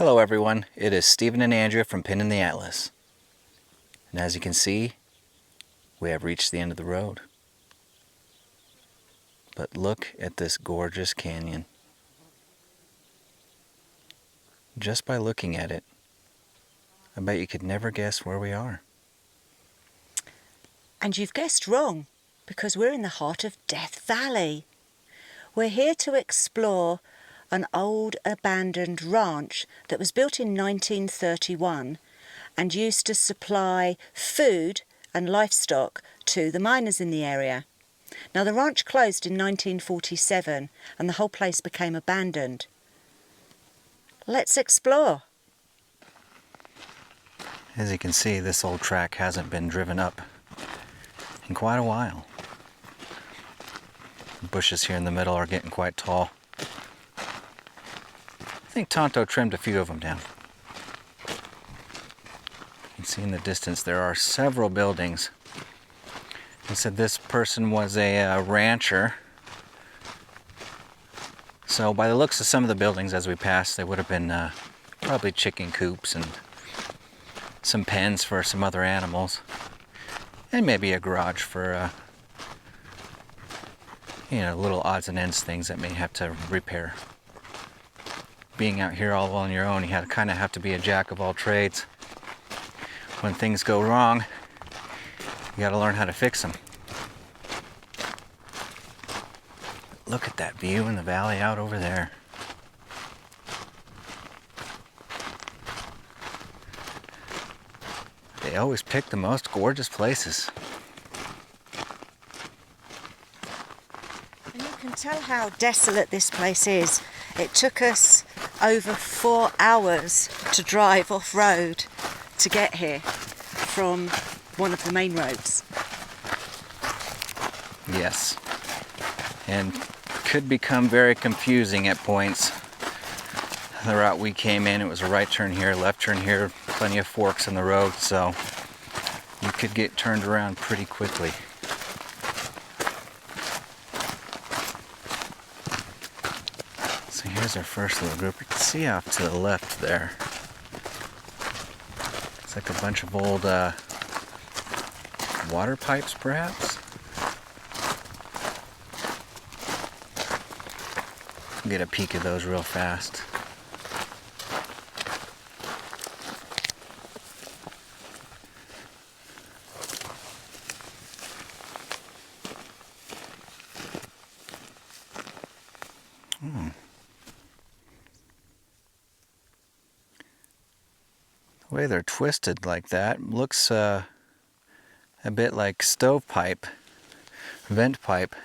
Hello everyone, it is Stephen and Andrea from Pin in the Atlas. And as you can see, we have reached the end of the road. But look at this gorgeous canyon. Just by looking at it, I bet you could never guess where we are. And you've guessed wrong, because we're in the heart of Death Valley. We're here to explore an old abandoned ranch that was built in 1931 and used to supply food and livestock to the miners in the area. Now the ranch closed in 1947 and the whole place became abandoned. Let's explore. As you can see, this old track hasn't been driven up in quite a while. The bushes here in the middle are getting quite tall. I think Tonto trimmed a few of them down. You can see in the distance there are several buildings. He said this person was a rancher. So by the looks of some of the buildings as we passed, they would have been probably chicken coops and some pens for some other animals. And maybe a garage for, little odds and ends things that may have to repair. Being out here all on your own, you kind of have to be a jack of all trades. When things go wrong, you got to learn how to fix them. Look at that view in the valley out over there. They always pick the most gorgeous places. And you can tell how desolate this place is. It took us over 4 hours to drive off-road to get here from one of the main roads. Yes. And could become very confusing at points. The route we came in, it was a right turn here, left turn here, plenty of forks in the road, so you could get turned around pretty quickly. So here's our first little group. You can see off to the left there. It's like a bunch of old water pipes, perhaps? Get a peek of those real fast. The way they're twisted like that looks a bit like stovepipe, vent pipe.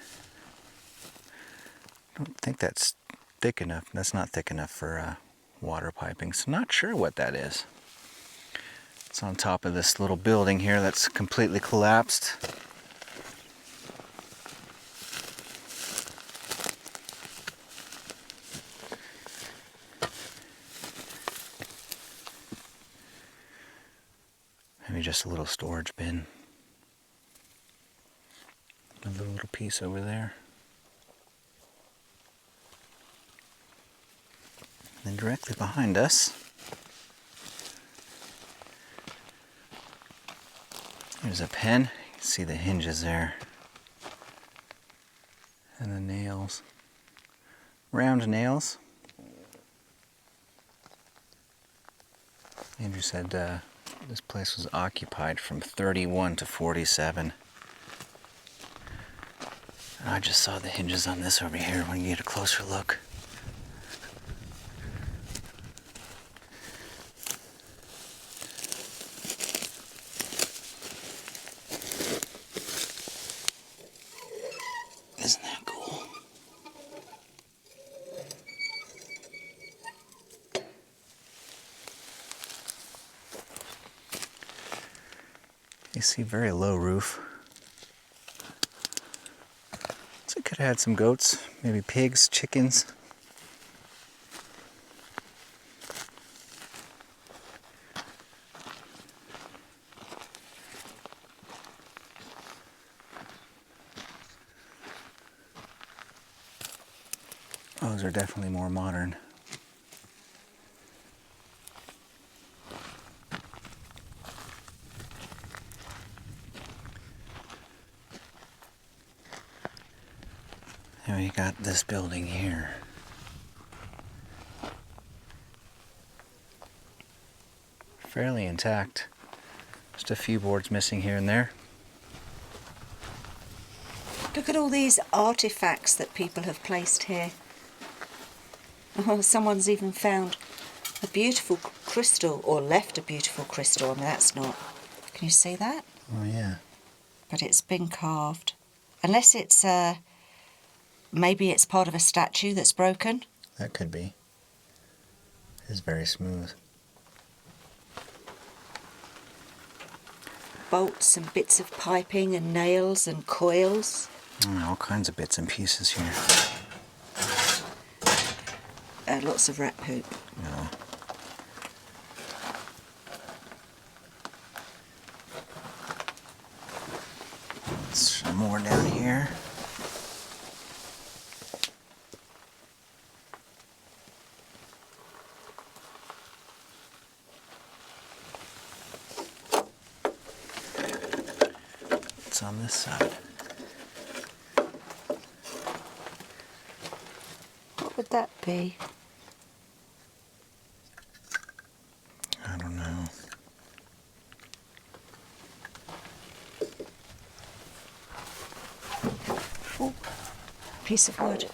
I don't think that's thick enough. That's not thick enough for water piping, so not sure what that is. It's on top of this little building here that's completely collapsed. Maybe just a little storage bin. Another little piece over there. And then directly behind us, there's a pen. You can see the hinges there. And the nails. Round nails. Andrew said this place was occupied from 31 to 47. I just saw the hinges on this over here when you get a closer look. Isn't that cool? You see very low roof. So it could have had some goats, maybe pigs, chickens. Those are definitely more modern. And we got this building here. Fairly intact. Just a few boards missing here and there. Look at all these artifacts that people have placed here. Oh, someone's even found a beautiful crystal, or left a beautiful crystal. I mean, that's not... Can you see that? Oh, yeah. But it's been carved. Unless it's, maybe it's part of a statue that's broken. That could be. It's very smooth. Bolts and bits of piping and nails and coils. All kinds of bits and pieces here. Lots of rat poop. Yeah. Some more down here. What's on this side? What would that be? I don't know. Oh, piece of wood.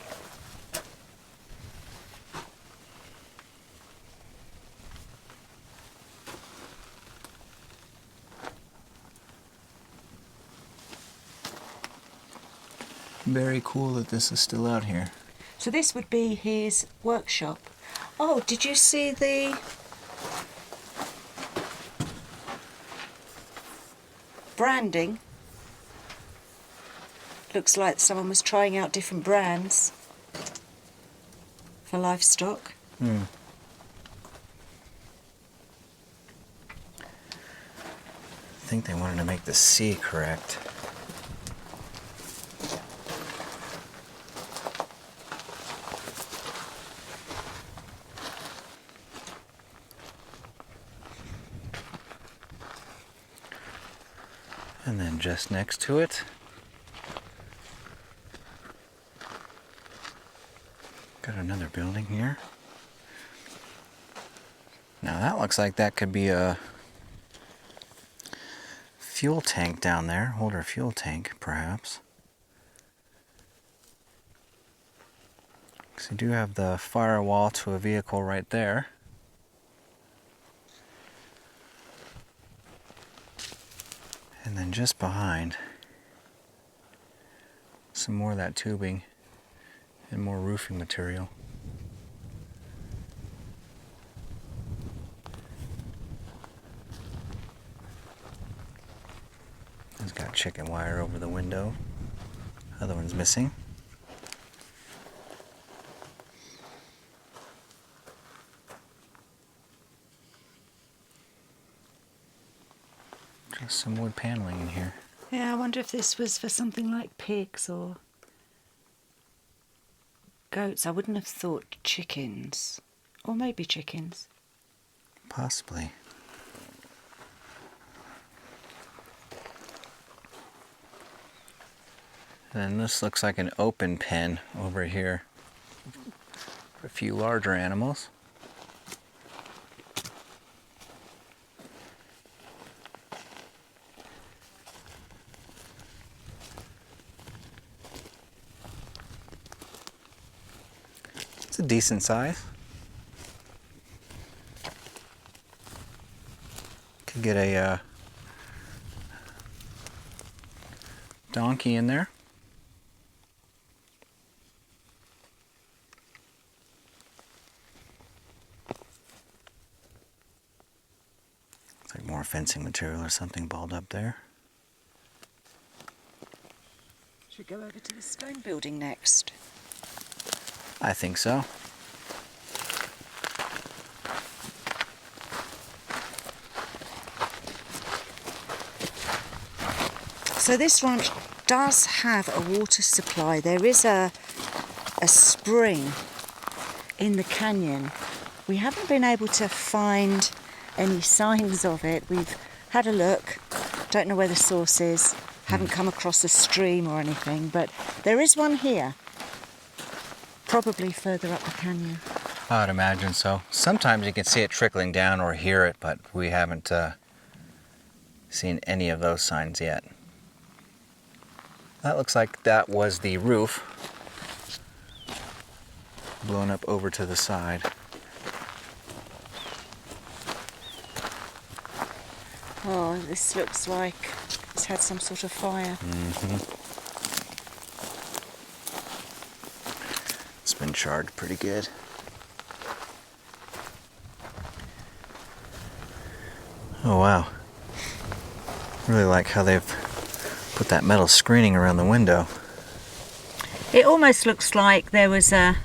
Very cool that this is still out here. So this would be his workshop. Oh, did you see the branding? Looks like someone was trying out different brands for livestock. I think they wanted to make the C correct. And then just next to it, got another building here. Now that looks like that could be a fuel tank down there, older fuel tank perhaps. So you do have the firewall to a vehicle right there. And then just behind, some more of that tubing and more roofing material. It's got chicken wire over the window. Other one's missing. Just some wood paneling in here. Yeah, I wonder if this was for something like pigs or goats. I wouldn't have thought chickens. Or maybe chickens. Possibly. And this looks like an open pen over here. A few larger animals. It's a decent size. Could get a donkey in there. It's like more fencing material or something balled up there. Should we go over to the stone building next? I think so. So this ranch does have a water supply. There is a spring in the canyon. We haven't been able to find any signs of it. We've had a look, don't know where the source is, haven't come across a stream or anything, but there is one here. Probably further up the canyon. I would imagine so. Sometimes you can see it trickling down or hear it, but we haven't seen any of those signs yet. That looks like that was the roof blown up over to the side. Oh, this looks like it's had some sort of fire. It's been charred pretty good. Oh wow. Really like how they've put that metal screening around the window. It almost looks like there was a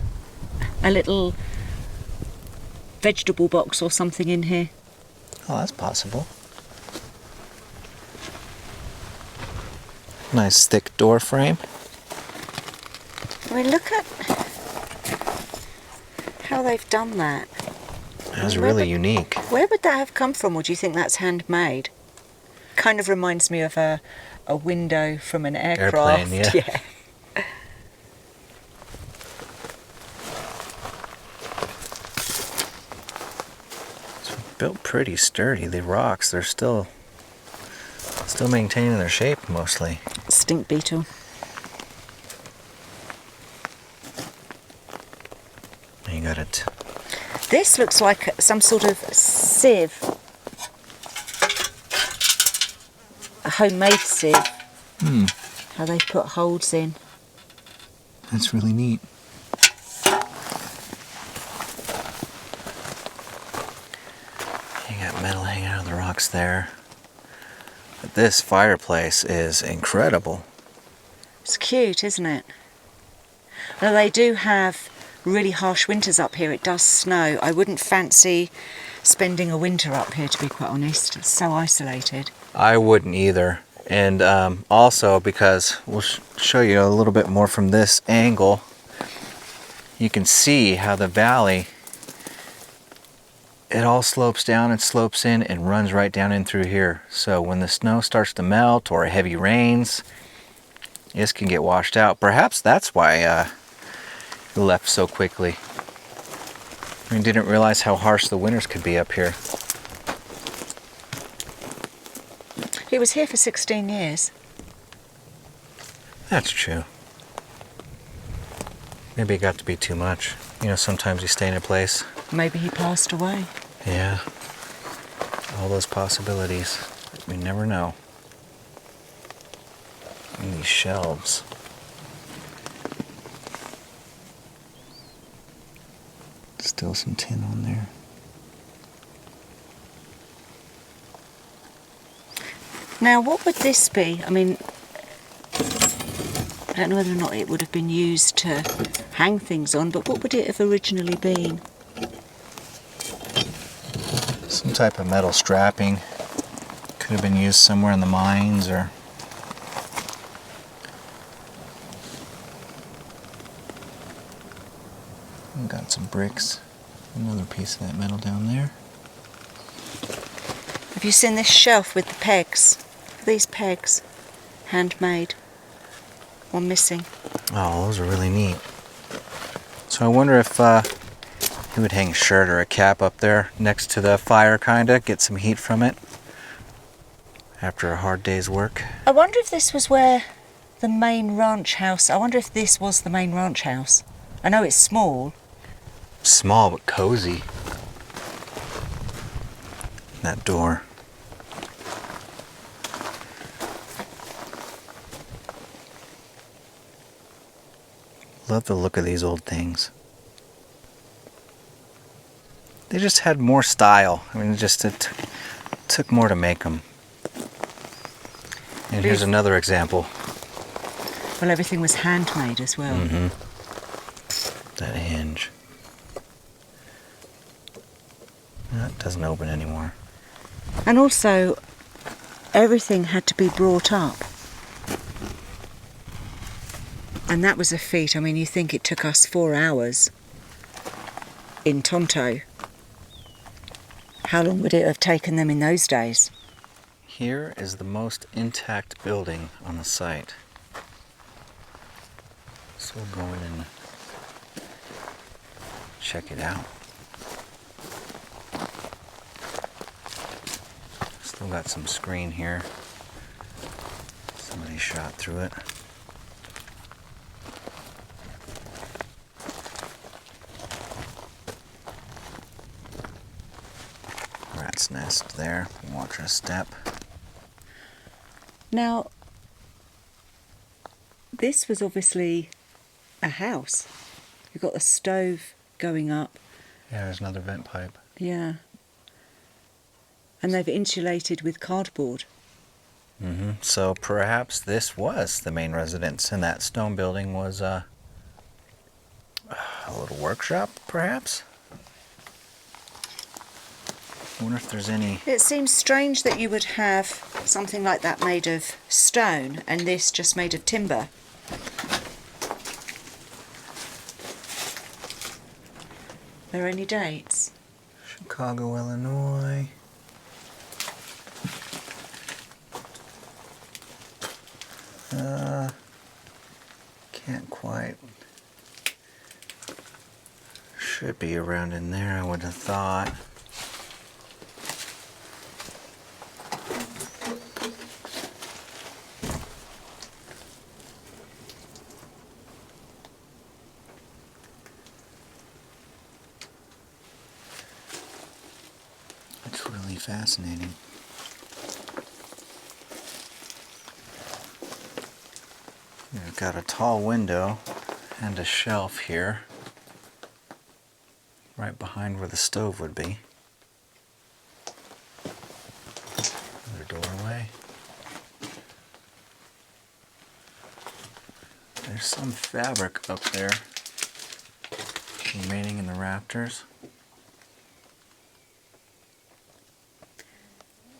little vegetable box or something in here. Oh, that's possible. Nice thick door frame. I mean, look at how they've done that. That's really unique. Where would that have come from, or do you think that's handmade? Kind of reminds me of a window from an aircraft. Airplane, yeah. It's built pretty sturdy. The rocks, they're still maintaining their shape mostly. Stink beetle. You got it. This looks like some sort of sieve. A homemade sieve. How they put holes in. That's really neat. You got metal hanging out of the rocks there. But this fireplace is incredible. It's cute, isn't it? Well, they do have really harsh winters up here. It does snow. I wouldn't fancy spending a winter up here, to be quite honest. It's so isolated. I wouldn't either. And also because we'll show you a little bit more from this angle, you can see how the valley, it all slopes down and slopes in and runs right down in through here. So when the snow starts to melt or heavy rains, this can get washed out. Perhaps that's why it left so quickly. We didn't realize how harsh the winters could be up here. He was here for 16 years. That's true. Maybe it got to be too much. You know, sometimes you stay in a place. Maybe he passed away. Yeah. All those possibilities. We never know. And these shelves. Still some tin on there. Now, what would this be? I mean, I don't know whether or not it would have been used to hang things on, but what would it have originally been? Some type of metal strapping. Could have been used somewhere in the mines or... We've got some bricks. Another piece of that metal down there. Have you seen this shelf with the pegs? These pegs, handmade, or missing. Oh, those are really neat. So I wonder if he would hang a shirt or a cap up there next to the fire, kinda, get some heat from it after a hard day's work. I wonder if this was where the main ranch house, I wonder if this was the main ranch house. I know it's small. Small but cozy. That door. Love the look of these old things. They just had more style. I mean, it took more to make them. And here's another example. Well, everything was handmade as well. That hinge. That doesn't open anymore. And also, everything had to be brought up. And that was a feat. I mean, you think it took us 4 hours in Tonto. How long would it have taken them in those days? Here is the most intact building on the site. So we'll go in and check it out. Still got some screen here. Somebody shot through it. Rat's nest there. Watch our step. Now, this was obviously a house. You've got the stove going up. Yeah, there's another vent pipe. Yeah. And they've insulated with cardboard. So perhaps this was the main residence, and that stone building was a little workshop, perhaps? I wonder if there's any... It seems strange that you would have something like that made of stone and this just made of timber. Are there any dates? Chicago, Illinois. Can't quite. Should be around in there, I would have thought. It's really fascinating. We've got a tall window and a shelf here, right behind where the stove would be. Another doorway. There's some fabric up there remaining in the rafters.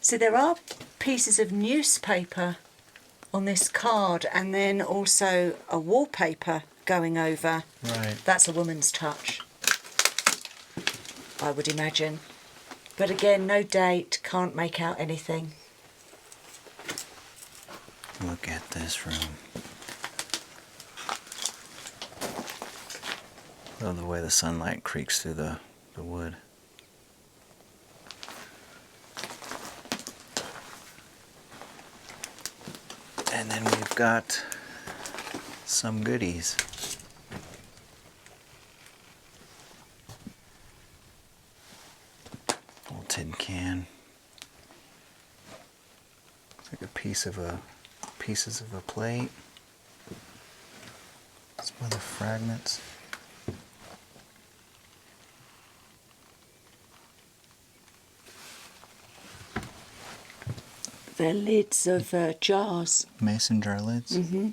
So there are pieces of newspaper on this card and then also a wallpaper going over. Right. That's a woman's touch, I would imagine. But again, no date, can't make out anything. Look at this room. Love the way the sunlight creaks through the wood. And then we've got some goodies. Old tin can. Looks like pieces of a plate. Some other fragments. They're lids of jars. Mason jar lids. And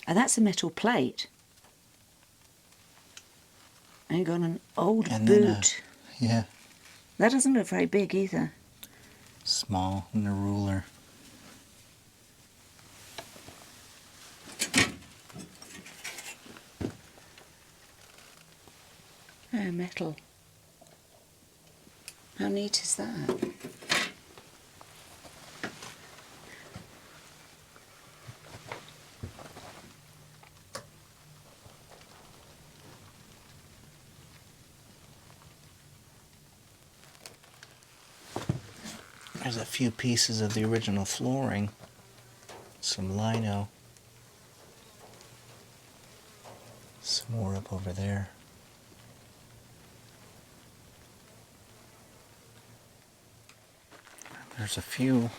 that's a metal plate. And you've got an old And boot. then yeah, That doesn't look very big either. small and a ruler. Oh, metal. How neat is that? There's a few pieces of the original flooring. Some lino. Some more up over there. There's a few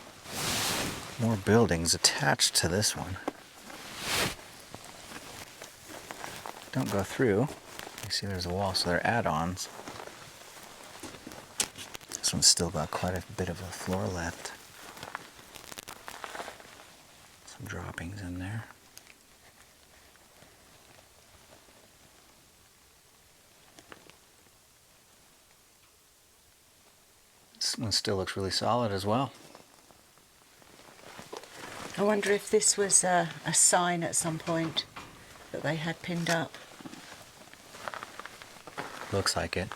more buildings attached to this one. Don't go through. You see there's a wall, so they're add-ons. This one's still got quite a bit of a floor left. Some droppings in there. This one still looks really solid as well. I wonder if this was a sign at some point that they had pinned up. Looks like it.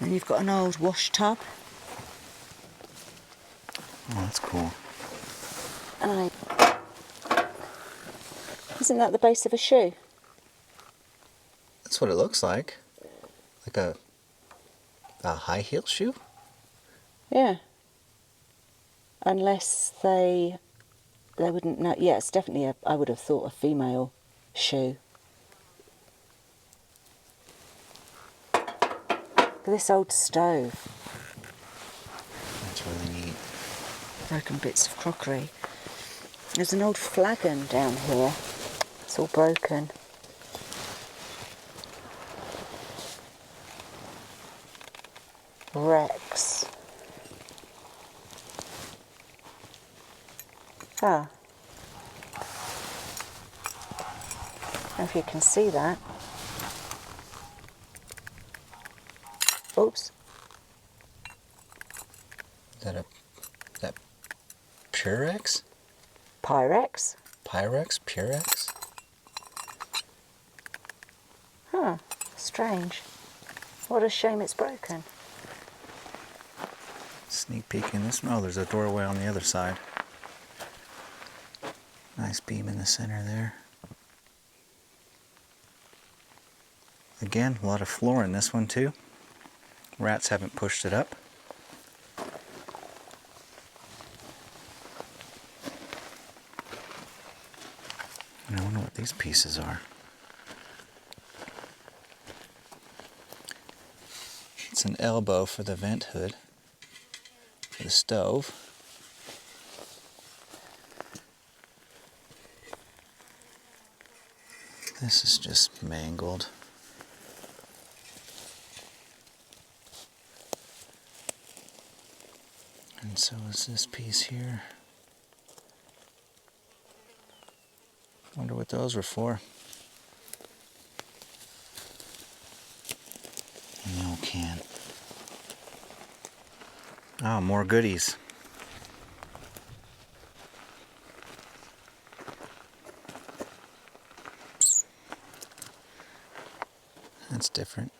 And you've got an old wash tub. Oh, that's cool. And Isn't that the base of a shoe? That's what it looks like. Like a high heel shoe? Yeah. Unless they wouldn't know. Yeah, it's definitely I would have thought a female shoe. Look at this old stove. That's really neat. Broken bits of crockery. There's an old flagon down here. It's all broken. Rex. Ah. I don't know if you can see that. Oops. Is that Purex? Pyrex. Pyrex? Purex? Huh. Strange. What a shame it's broken. Sneak peek in this. Oh, there's a doorway on the other side. Nice beam in the center there. Again, a lot of floor in this one too. Rats haven't pushed it up. And I wonder what these pieces are. It's an elbow for the vent hood for the stove. This is just mangled. And so is this piece here. Wonder what those were for. No can. Oh, more goodies. That's different.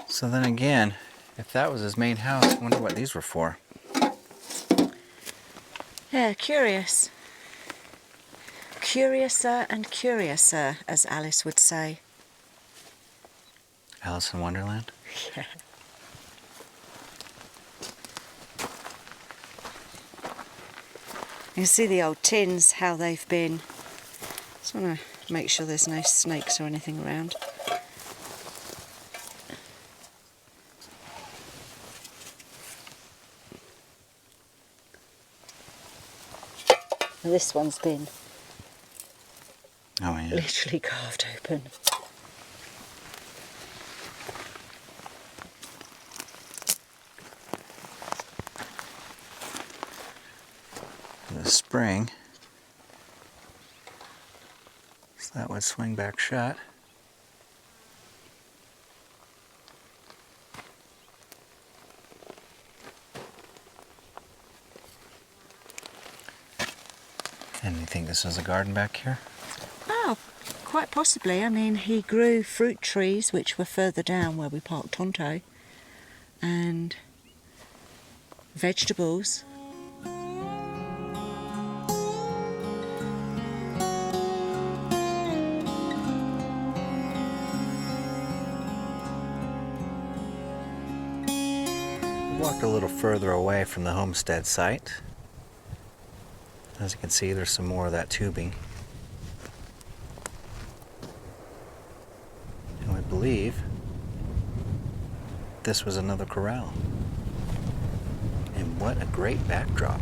So then again, if that was his main house, I wonder what these were for. Yeah, curious. Curiouser and curiouser, as Alice would say. Alice in Wonderland? Yeah. You can see the old tins, how they've been. Just want to make sure there's no snakes or anything around. This one's been Oh yeah. literally carved open. The spring. So that would swing back shut. And you think this was a garden back here? Oh, quite possibly. I mean, he grew fruit trees, which were further down where we parked Tonto, and vegetables. Walked a little further away from the homestead site. As you can see, there's some more of that tubing. And we believe this was another corral. And what a great backdrop.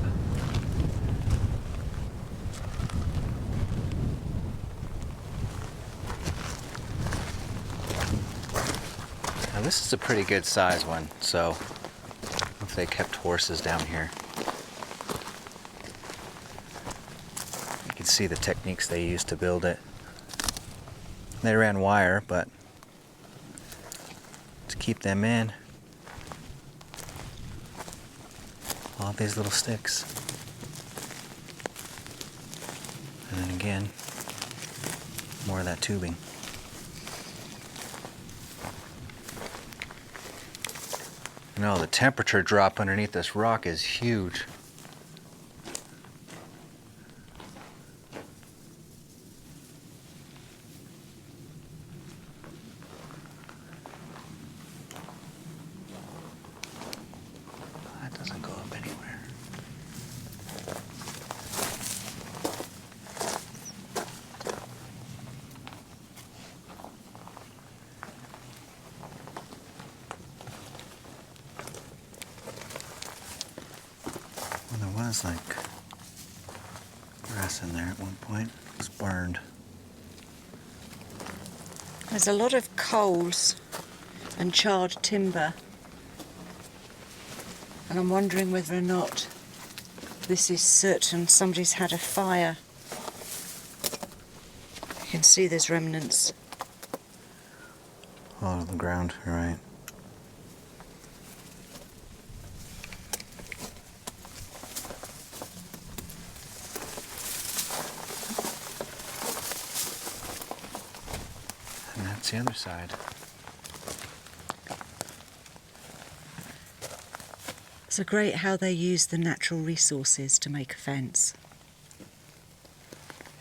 Now this is a pretty good size one, so if they kept horses down here. You can see the techniques they used to build it. They ran wire, but to keep them in, all these little sticks. And then again, more of that tubing. You know, the temperature drop underneath this rock is huge. That doesn't go up anywhere. Well, there was like grass in there at one point. It was burned. There's a lot of coals and charred timber, and I'm wondering whether or not this is certain somebody's had a fire. You can see there's remnants. All over the ground, you're right. And that's the other side. It's great how they use the natural resources to make a fence.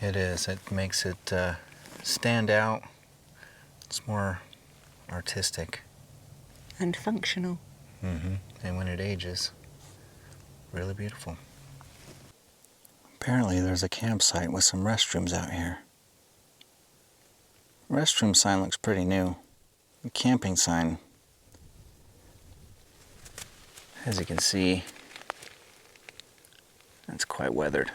It is. It makes it stand out. It's more artistic. And functional. And when it ages, really beautiful. Apparently there's a campsite with some restrooms out here. Restroom sign looks pretty new. The camping sign, as you can see, that's quite weathered.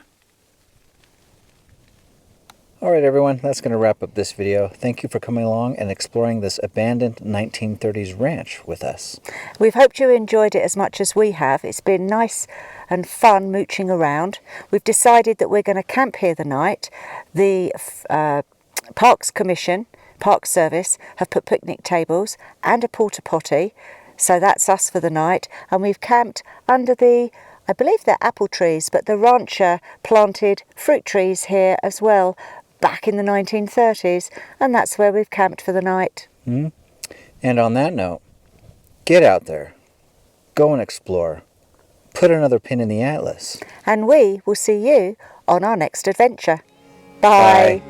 Alright everyone, that's going to wrap up this video. Thank you for coming along and exploring this abandoned 1930s ranch with us. We've hoped you enjoyed it as much as we have. It's been nice and fun mooching around. We've decided that we're going to camp here the night. The Parks Commission, Park Service, have put picnic tables and a porta potty. So that's us for the night. And we've camped under the, I believe they're apple trees, but the rancher planted fruit trees here as well back in the 1930s. And that's where we've camped for the night. And on that note, get out there, go and explore, put another pin in the atlas. And we will see you on our next adventure. Bye.